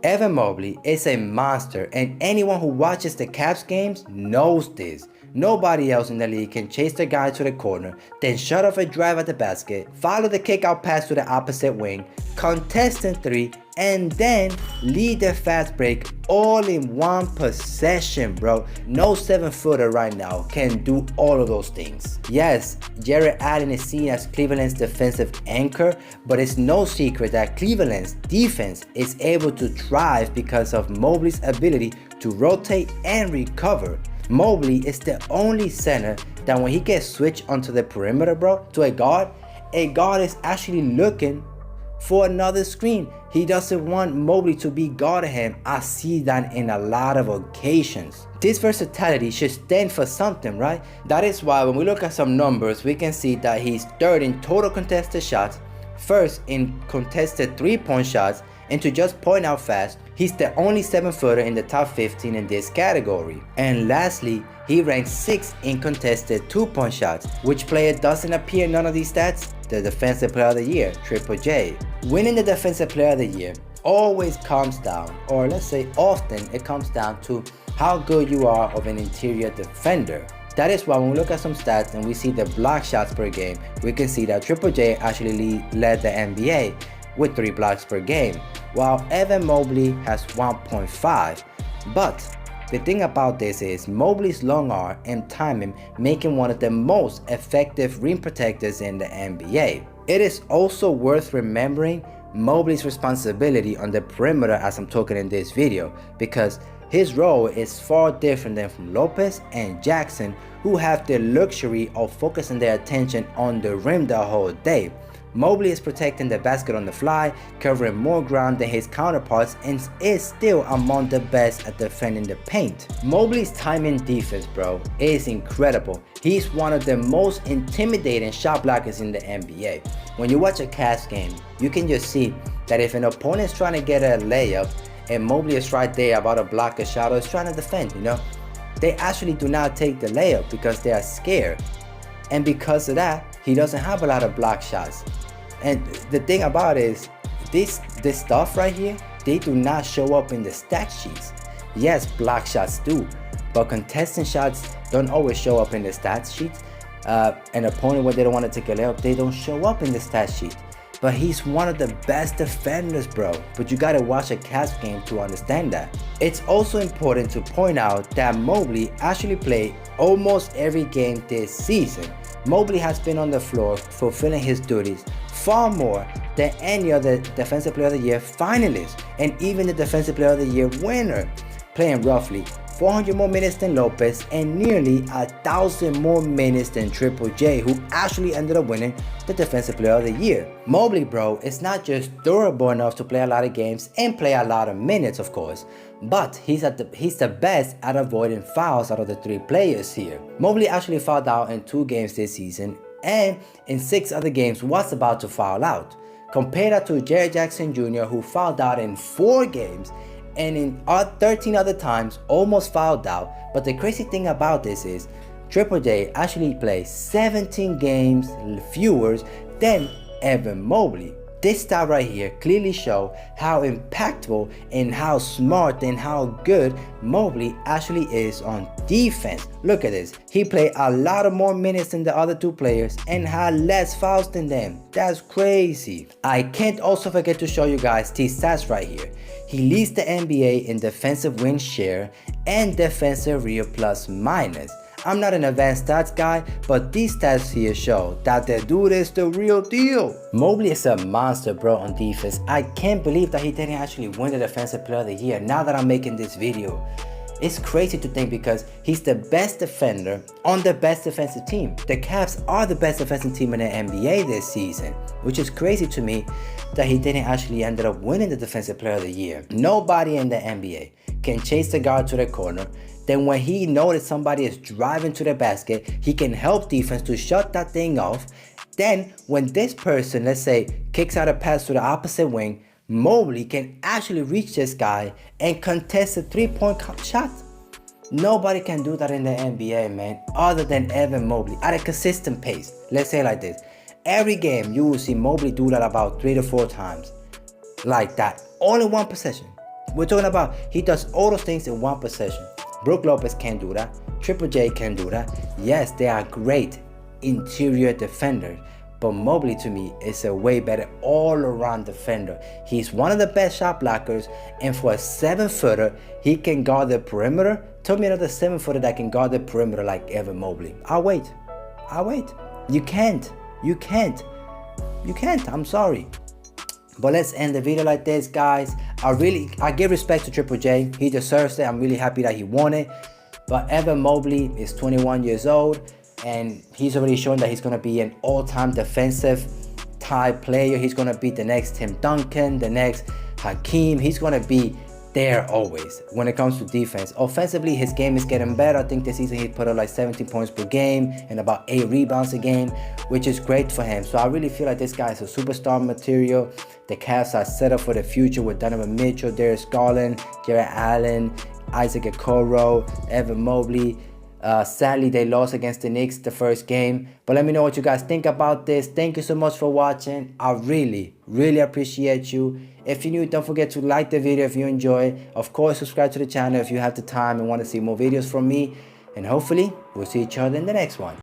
Evan Mobley is a monster, and anyone who watches the Cavs games knows this. Nobody else in the league can chase the guy to the corner, then shut off a drive at the basket, follow the kickout pass to the opposite wing, contest in three, and then lead the fast break all in one possession, bro. No 7-footer right now can do all of those things. Yes, Jarrett Allen is seen as Cleveland's defensive anchor, but it's no secret that Cleveland's defense is able to thrive because of Mobley's ability to rotate and recover. Mobley is the only center that when he gets switched onto the perimeter, bro, to a guard is actually looking for another screen. He doesn't want Mobley to be guarding him. I see that in a lot of occasions. This versatility should stand for something, right? That is why when we look at some numbers, we can see that he's third in total contested shots, first in contested 3-point shots, and to just point out fast, he's the only 7-footer in the top 15 in this category. And lastly, he ranks 6th in contested 2-point shots. Which player doesn't appear in none of these stats? The Defensive Player of the Year, Triple J. Winning the Defensive Player of the Year always comes down, or let's say often, it comes down to how good you are of an interior defender. That is why when we look at some stats and we see the block shots per game, we can see that Triple J actually led the NBA with 3 blocks per game, while Evan Mobley has 1.5. But the thing about this is Mobley's long arm and timing make him one of the most effective rim protectors in the NBA. It is also worth remembering Mobley's responsibility on the perimeter as I'm talking in this video, because his role is far different than from Lopez and Jackson, who have the luxury of focusing their attention on the rim the whole day. Mobley is protecting the basket on the fly, covering more ground than his counterparts, and is still among the best at defending the paint. Mobley's timing defense, bro, is incredible. He's one of the most intimidating shot blockers in the NBA. When you watch a Cavs game, you can just see that if an opponent is trying to get a layup and Mobley is right there about to block a shot or is trying to defend, they actually do not take the layup because they are scared. And because of that, he doesn't have a lot of block shots. And the thing about it is, this stuff right here, they do not show up in the stat sheets. Yes, block shots do, but contesting shots don't always show up in the stat sheets. An opponent when they don't want to take a layup, they don't show up in the stat sheet. But he's one of the best defenders, bro. But you gotta watch a Cavs game to understand that. It's also important to point out that Mobley actually played almost every game this season. Mobley has been on the floor fulfilling his duties far more than any other Defensive Player of the Year finalist and even the Defensive Player of the Year winner, playing roughly 400 more minutes than Lopez and nearly 1,000 more minutes than Triple J, who actually ended up winning the Defensive Player of the Year. Mobley, bro, is not just durable enough to play a lot of games and play a lot of minutes, of course, but he's the best at avoiding fouls out of the 3 players here. Mobley actually fouled out in 2 games this season, and in 6 other games was about to foul out. Compare that to Jaren Jackson Jr., who fouled out in 4 games, and in 13 other times almost fouled out. But the crazy thing about this is Triple J actually played 17 games fewer than Evan Mobley. This stat right here clearly shows how impactful and how smart and how good Mobley actually is on defense. Look at this. He played a lot of more minutes than the other 2 players and had less fouls than them. That's crazy. I can't also forget to show you guys these stats right here. He leads the NBA in defensive win share and defensive real plus minus. I'm not an advanced stats guy, but these stats here show that the dude is the real deal. Mobley is a monster, bro, on defense. I can't believe that he didn't actually win the Defensive Player of the Year now that I'm making this video. It's crazy to think because he's the best defender on the best defensive team. The Cavs are the best defensive team in the NBA this season, which is crazy to me that he didn't actually end up winning the Defensive Player of the Year. Nobody in the NBA can chase the guard to the corner. Then when he notices somebody is driving to the basket, he can help defense to shut that thing off. Then when this person, let's say, kicks out a pass to the opposite wing, Mobley can actually reach this guy and contest a 3-point shot. Nobody can do that in the NBA, man, other than Evan Mobley at a consistent pace. Let's say it like this. Every game, you will see Mobley do that about 3 to 4 times. Like that. Only one possession. We're talking about he does all those things in one possession. Brook Lopez can't do that. Triple J can't do that. Yes, they are great interior defenders, but Mobley to me is a way better all-around defender. He's one of the best shot blockers, and for a 7-footer, he can guard the perimeter. Tell me another 7-footer that can guard the perimeter like Evan Mobley. I'll wait. You can't. I'm sorry. But let's end the video like this, guys. I give respect to Triple J. He deserves it. I'm really happy that he won it. But Evan Mobley is 21 years old, and he's already shown that he's going to be an all-time defensive type player. He's going to be the next Tim Duncan, the next Hakeem. He's going to be there always when it comes to defense. Offensively, his game is getting better. I think this season he put up like 17 points per game and about 8 rebounds a game, which is great for him. So I really feel like this guy is a superstar material. The Cavs are set up for the future with Donovan Mitchell, Darius Garland, Jarrett Allen, Isaac Okoro, Evan Mobley. Sadly, they lost against the Knicks the first game. But let me know what you guys think about this. Thank you so much for watching. I really appreciate you. If you're new, don't forget to like the video if you enjoy it. Of course, subscribe to the channel if you have the time and want to see more videos from me. And hopefully, we'll see each other in the next one.